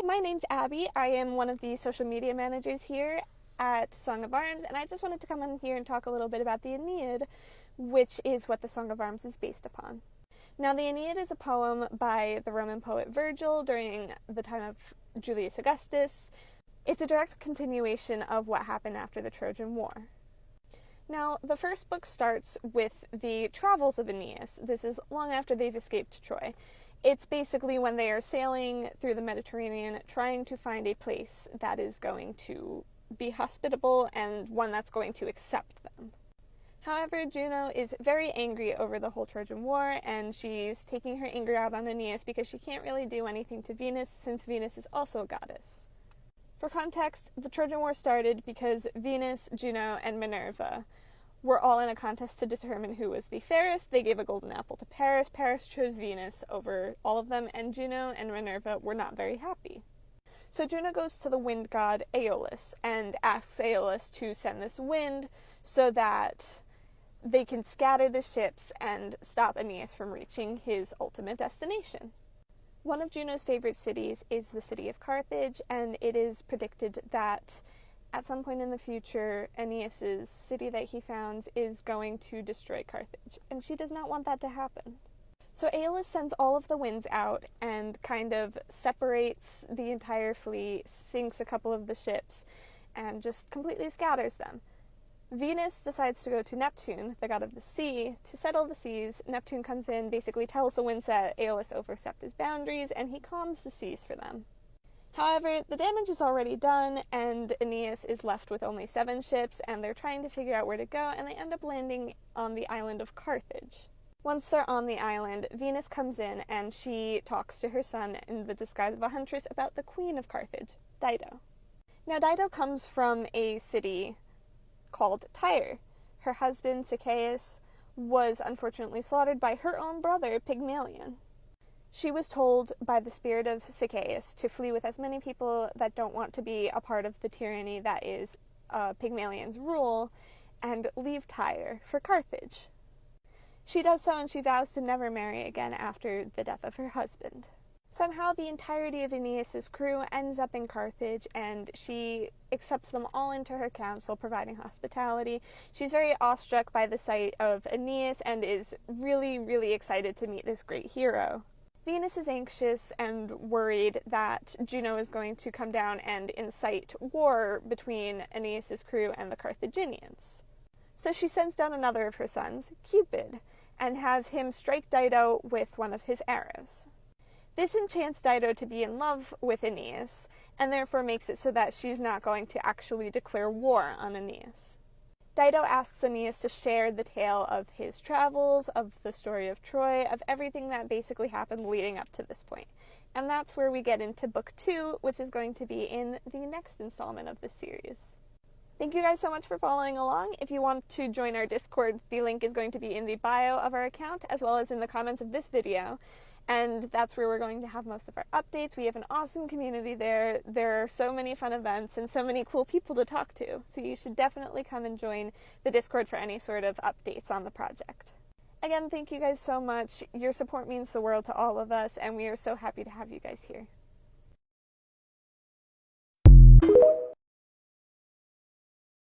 my name's Abby. I am one of the social media managers here at Song of Arms, and I just wanted to come in here and talk a little bit about the Aeneid, which is what the Song of Arms is based upon. Now, the Aeneid is a poem by the Roman poet Virgil during the time of Julius Augustus. It's a direct continuation of what happened after the Trojan War. Now, the first book starts with the travels of Aeneas. This is long after they've escaped Troy. It's basically when they are sailing through the Mediterranean, trying to find a place that is going to be hospitable and one that's going to accept them. However, Juno is very angry over the whole Trojan War, and she's taking her anger out on Aeneas because she can't really do anything to Venus, since Venus is also a goddess. For context, the Trojan War started because Venus, Juno, and Minerva were all in a contest to determine who was the fairest. They gave a golden apple to Paris. Paris chose Venus over all of them, and Juno and Minerva were not very happy. So Juno goes to the wind god Aeolus and asks Aeolus to send this wind so that they can scatter the ships and stop Aeneas from reaching his ultimate destination. One of Juno's favorite cities is the city of Carthage, and it is predicted that at some point in the future, Aeneas's city that he founds is going to destroy Carthage, and she does not want that to happen. So Aeolus sends all of the winds out and kind of separates the entire fleet, sinks a couple of the ships, and just completely scatters them. Venus decides to go to Neptune, the god of the sea, to settle the seas. Neptune comes in, basically tells the winds that Aeolus overstepped his boundaries, and he calms the seas for them. However, the damage is already done, and Aeneas is left with only 7 ships, and they're trying to figure out where to go, and they end up landing on the island of Carthage. Once they're on the island, Venus comes in, and she talks to her son in the disguise of a huntress about the queen of Carthage, Dido. Now, Dido comes from a city called Tyre. Her husband, Sichaeus, was unfortunately slaughtered by her own brother, Pygmalion. She was told by the spirit of Sichaeus to flee with as many people that don't want to be a part of the tyranny that is Pygmalion's rule, and leave Tyre for Carthage. She does so, and she vows to never marry again after the death of her husband. Somehow the entirety of Aeneas's crew ends up in Carthage, and she accepts them all into her council, providing hospitality. She's very awestruck by the sight of Aeneas and is really, really excited to meet this great hero. Venus is anxious and worried that Juno is going to come down and incite war between Aeneas's crew and the Carthaginians. So she sends down another of her sons, Cupid, and has him strike Dido with one of his arrows. This enchants Dido to be in love with Aeneas, and therefore makes it so that she's not going to actually declare war on Aeneas. Dido asks Aeneas to share the tale of his travels, of the story of Troy, of everything that basically happened leading up to this point. And that's where we get into book 2, which is going to be in the next installment of this series. Thank you guys so much for following along. If you want to join our Discord, the link is going to be in the bio of our account, as well as in the comments of this video. And that's where we're going to have most of our updates. We have an awesome community there. There are so many fun events and so many cool people to talk to. So you should definitely come and join the Discord for any sort of updates on the project. Again, thank you guys so much. Your support means the world to all of us, and we are so happy to have you guys here.